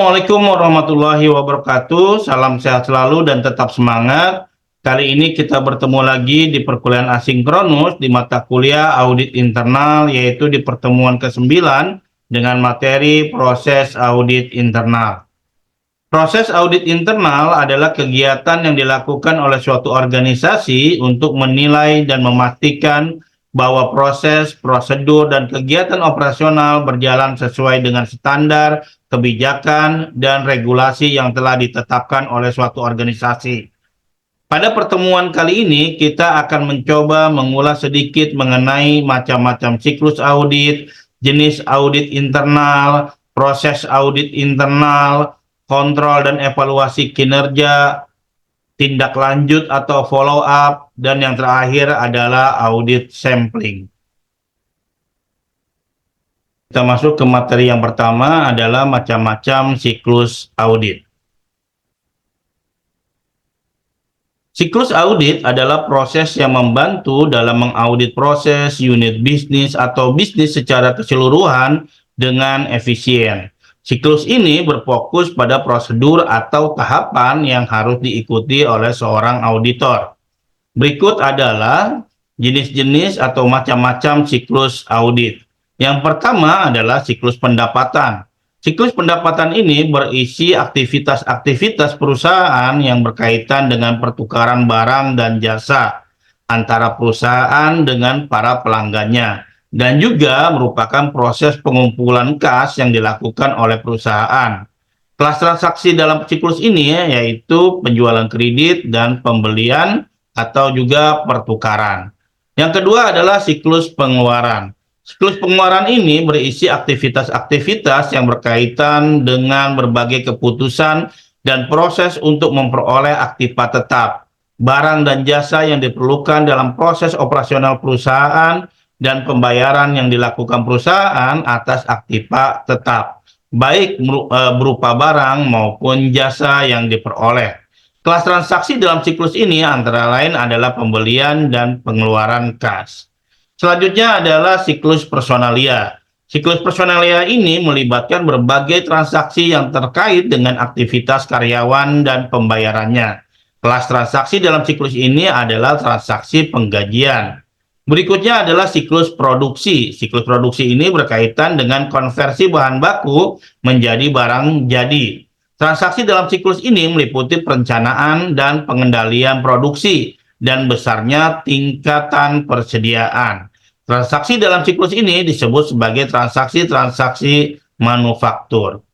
Assalamualaikum warahmatullahi wabarakatuh. Salam sehat selalu dan tetap semangat. Kali ini kita bertemu lagi di perkuliahan asinkronus di mata kuliah audit internal, yaitu di pertemuan ke-9 dengan materi proses audit internal. Proses audit internal adalah kegiatan yang dilakukan oleh suatu organisasi untuk menilai dan memastikan bahwa proses, prosedur, dan kegiatan operasional berjalan sesuai dengan standar, kebijakan, dan regulasi yang telah ditetapkan oleh suatu organisasi. Pada pertemuan kali ini, kita akan mencoba mengulas sedikit mengenai macam-macam siklus audit, jenis audit internal, proses audit internal, kontrol dan evaluasi kinerja, tindak lanjut atau follow up, dan yang terakhir adalah audit sampling. Kita masuk ke materi yang pertama adalah macam-macam siklus audit. Siklus audit adalah proses yang membantu dalam mengaudit proses, unit bisnis, atau bisnis secara keseluruhan dengan efisien. Siklus ini berfokus pada prosedur atau tahapan yang harus diikuti oleh seorang auditor. Berikut adalah jenis-jenis atau macam-macam siklus audit. Yang pertama adalah siklus pendapatan. Siklus pendapatan ini berisi aktivitas-aktivitas perusahaan yang berkaitan dengan pertukaran barang dan jasa antara perusahaan dengan para pelanggannya, dan juga merupakan proses pengumpulan kas yang dilakukan oleh perusahaan. Kelas transaksi dalam siklus ini yaitu penjualan kredit dan pembelian atau juga pertukaran. Yang kedua adalah siklus pengeluaran. Siklus pengeluaran ini berisi aktivitas-aktivitas yang berkaitan dengan berbagai keputusan dan proses untuk memperoleh aktiva tetap, barang dan jasa yang diperlukan dalam proses operasional perusahaan, dan pembayaran yang dilakukan perusahaan atas aktiva tetap, baik berupa barang maupun jasa yang diperoleh. Kelas transaksi dalam siklus ini antara lain adalah pembelian dan pengeluaran kas. Selanjutnya adalah siklus personalia. Siklus personalia ini melibatkan berbagai transaksi yang terkait dengan aktivitas karyawan dan pembayarannya. Kelas transaksi dalam siklus ini adalah transaksi penggajian. Berikutnya adalah siklus produksi. Siklus produksi ini berkaitan dengan konversi bahan baku menjadi barang jadi. Transaksi dalam siklus ini meliputi perencanaan dan pengendalian produksi dan besarnya tingkatan persediaan. Transaksi dalam siklus ini disebut sebagai transaksi-transaksi manufaktur.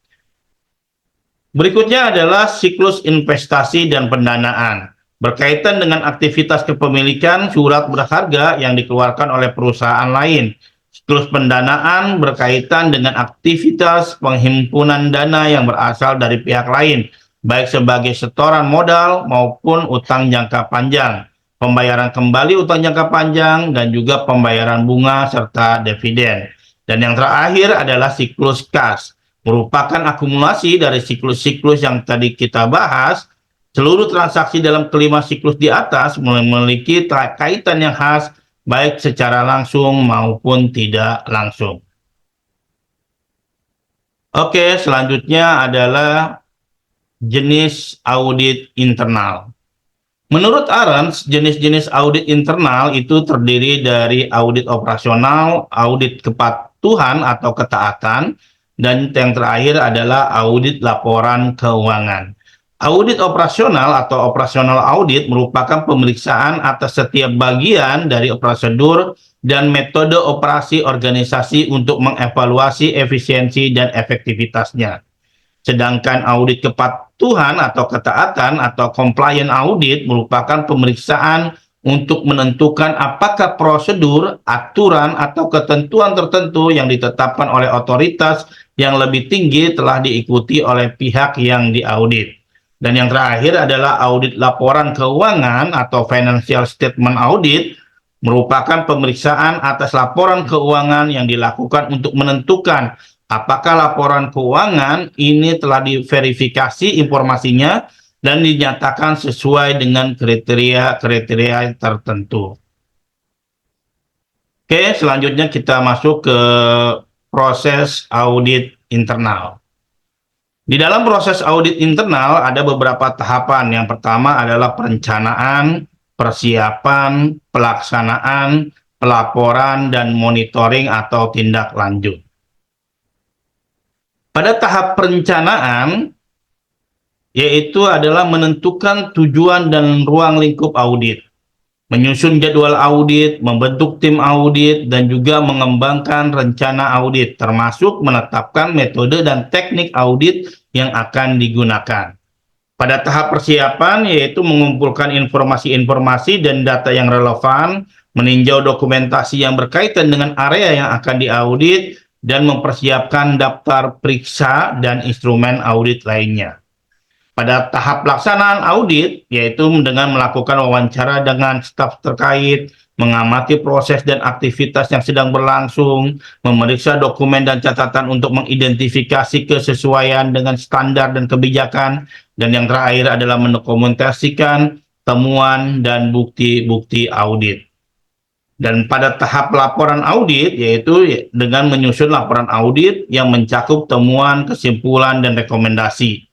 Berikutnya adalah siklus investasi dan pendanaan. Berkaitan dengan aktivitas kepemilikan surat berharga yang dikeluarkan oleh perusahaan lain. Siklus pendanaan berkaitan dengan aktivitas penghimpunan dana yang berasal dari pihak lain, baik sebagai setoran modal maupun utang jangka panjang, pembayaran kembali utang jangka panjang, dan juga pembayaran bunga serta dividen. Dan yang terakhir adalah siklus kas, merupakan akumulasi dari siklus-siklus yang tadi kita bahas. Seluruh transaksi dalam kelima siklus di atas memiliki kaitan yang khas, baik secara langsung maupun tidak langsung. Oke, selanjutnya adalah jenis audit internal. Menurut Arens, jenis-jenis audit internal itu terdiri dari audit operasional, audit kepatuhan atau ketaatan, dan yang terakhir adalah audit laporan keuangan. Audit operasional atau operasional audit merupakan pemeriksaan atas setiap bagian dari prosedur dan metode operasi organisasi untuk mengevaluasi efisiensi dan efektivitasnya. Sedangkan audit kepatuhan atau ketaatan atau compliance audit merupakan pemeriksaan untuk menentukan apakah prosedur, aturan, atau ketentuan tertentu yang ditetapkan oleh otoritas yang lebih tinggi telah diikuti oleh pihak yang diaudit. Dan yang terakhir adalah audit laporan keuangan atau financial statement audit, merupakan pemeriksaan atas laporan keuangan yang dilakukan untuk menentukan apakah laporan keuangan ini telah diverifikasi informasinya dan dinyatakan sesuai dengan kriteria-kriteria tertentu. Oke, selanjutnya kita masuk ke proses audit internal. Di dalam proses audit internal ada beberapa tahapan. Yang pertama adalah perencanaan, persiapan, pelaksanaan, pelaporan, dan monitoring atau tindak lanjut. Pada tahap perencanaan, yaitu adalah menentukan tujuan dan ruang lingkup audit, menyusun jadwal audit, membentuk tim audit, dan juga mengembangkan rencana audit, termasuk menetapkan metode dan teknik audit yang akan digunakan. Pada tahap persiapan, yaitu mengumpulkan informasi-informasi dan data yang relevan, meninjau dokumentasi yang berkaitan dengan area yang akan diaudit, dan mempersiapkan daftar periksa dan instrumen audit lainnya. Pada tahap pelaksanaan audit, yaitu dengan melakukan wawancara dengan staf terkait, mengamati proses dan aktivitas yang sedang berlangsung, memeriksa dokumen dan catatan untuk mengidentifikasi kesesuaian dengan standar dan kebijakan, dan yang terakhir adalah mendokumentasikan temuan dan bukti-bukti audit. Dan pada tahap laporan audit, yaitu dengan menyusun laporan audit yang mencakup temuan, kesimpulan, dan rekomendasi,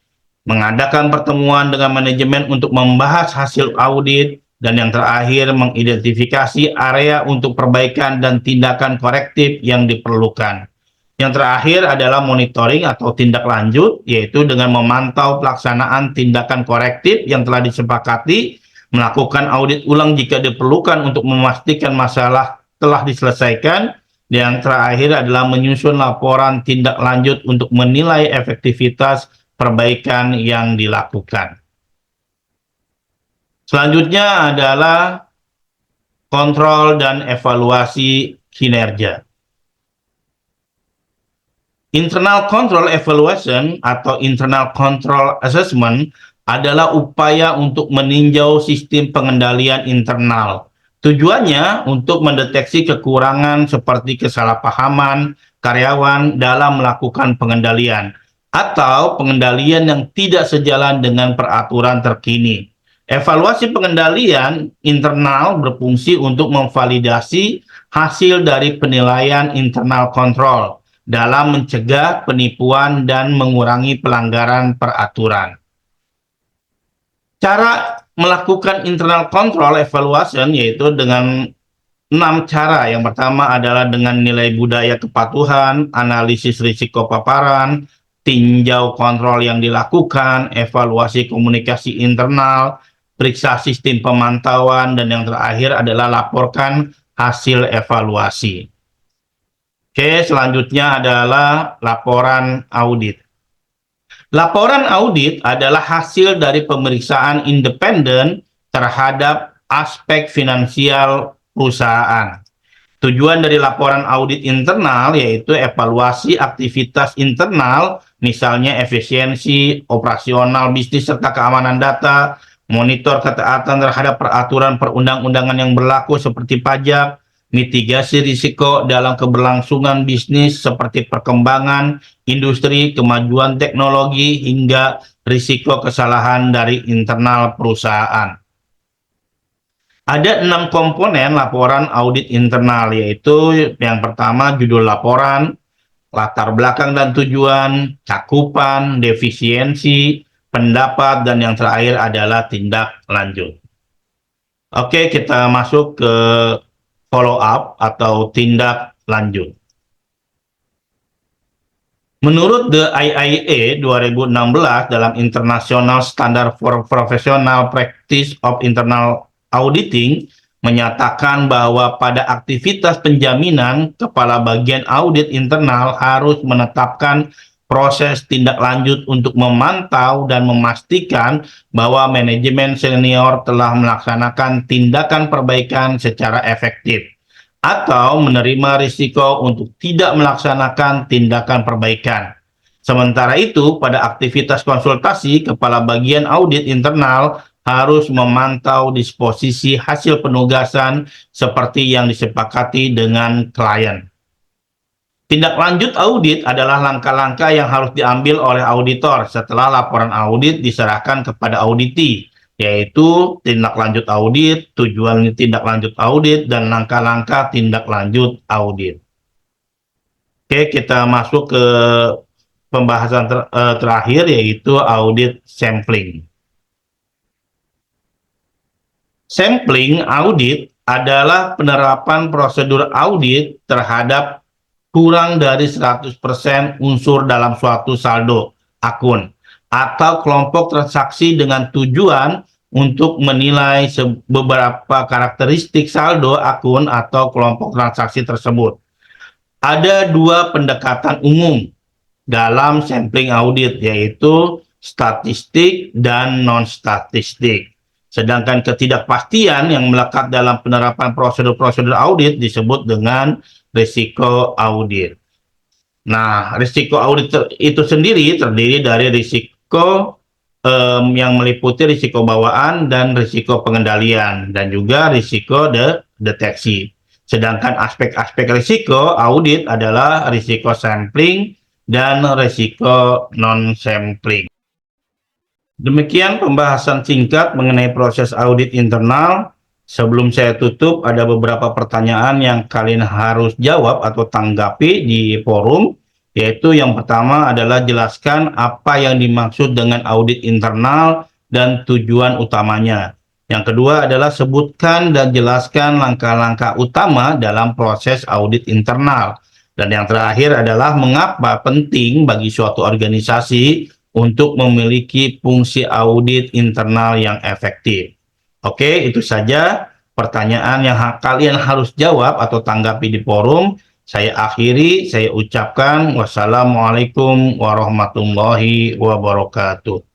mengadakan pertemuan dengan manajemen untuk membahas hasil audit, dan yang terakhir mengidentifikasi area untuk perbaikan dan tindakan korektif yang diperlukan. Yang terakhir adalah monitoring atau tindak lanjut, yaitu dengan memantau pelaksanaan tindakan korektif yang telah disepakati, melakukan audit ulang jika diperlukan untuk memastikan masalah telah diselesaikan. Yang terakhir adalah menyusun laporan tindak lanjut untuk menilai efektivitas perbaikan yang dilakukan. Selanjutnya adalah kontrol dan evaluasi kinerja. Internal Control Evaluation atau Internal Control Assessment adalah upaya untuk meninjau sistem pengendalian internal. Tujuannya untuk mendeteksi kekurangan seperti kesalahpahaman karyawan dalam melakukan pengendalian, atau pengendalian yang tidak sejalan dengan peraturan terkini. Evaluasi pengendalian internal berfungsi untuk memvalidasi hasil dari penilaian internal control dalam mencegah penipuan dan mengurangi pelanggaran peraturan. Cara melakukan internal control evaluation yaitu dengan 6 cara. Yang pertama adalah dengan nilai budaya kepatuhan, analisis risiko paparan, tinjau kontrol yang dilakukan, evaluasi komunikasi internal, periksa sistem pemantauan, dan yang terakhir adalah laporkan hasil evaluasi. Oke, selanjutnya adalah laporan audit. Laporan audit adalah hasil dari pemeriksaan independen terhadap aspek finansial perusahaan. Tujuan dari laporan audit internal yaitu evaluasi aktivitas internal, misalnya efisiensi, operasional bisnis, serta keamanan data, monitor ketaatan terhadap peraturan perundang-undangan yang berlaku seperti pajak, mitigasi risiko dalam keberlangsungan bisnis seperti perkembangan industri, kemajuan teknologi, hingga risiko kesalahan dari internal perusahaan. Ada 6 komponen laporan audit internal, yaitu yang pertama judul laporan, latar belakang dan tujuan, cakupan, defisiensi, pendapat, dan yang terakhir adalah tindak lanjut. Oke, kita masuk ke follow up atau tindak lanjut. Menurut the IIA 2016 dalam International Standard for Professional Practice of Internal Auditing menyatakan bahwa pada aktivitas penjaminan, kepala bagian audit internal harus menetapkan proses tindak lanjut untuk memantau dan memastikan bahwa manajemen senior telah melaksanakan tindakan perbaikan secara efektif, atau menerima risiko untuk tidak melaksanakan tindakan perbaikan. Sementara itu, pada aktivitas konsultasi, kepala bagian audit internal harus memantau disposisi hasil penugasan seperti yang disepakati dengan klien. Tindak lanjut audit adalah langkah-langkah yang harus diambil oleh auditor setelah laporan audit diserahkan kepada auditi, yaitu tindak lanjut audit, tujuan tindak lanjut audit, dan langkah-langkah tindak lanjut audit. Oke, kita masuk ke pembahasan terakhir yaitu audit sampling. Sampling audit adalah penerapan prosedur audit terhadap kurang dari 100% unsur dalam suatu saldo akun atau kelompok transaksi dengan tujuan untuk menilai beberapa karakteristik saldo akun atau kelompok transaksi tersebut. Ada dua pendekatan umum dalam sampling audit, yaitu statistik dan non-statistik. Sedangkan ketidakpastian yang melekat dalam penerapan prosedur-prosedur audit disebut dengan risiko audit. Nah, risiko audit itu sendiri terdiri dari risiko yang meliputi risiko bawaan dan risiko pengendalian, dan juga risiko deteksi. Sedangkan aspek-aspek risiko audit adalah risiko sampling dan risiko non-sampling. Demikian pembahasan singkat mengenai proses audit internal. Sebelum saya tutup, ada beberapa pertanyaan yang kalian harus jawab atau tanggapi di forum, yaitu yang pertama adalah jelaskan apa yang dimaksud dengan audit internal dan tujuan utamanya. Yang kedua adalah sebutkan dan jelaskan langkah-langkah utama dalam proses audit internal. Dan yang terakhir adalah mengapa penting bagi suatu organisasi untuk memiliki fungsi audit internal yang efektif. Oke, itu saja pertanyaan yang kalian harus jawab atau tanggapi di forum. Saya akhiri, saya ucapkan wassalamualaikum warahmatullahi wabarakatuh.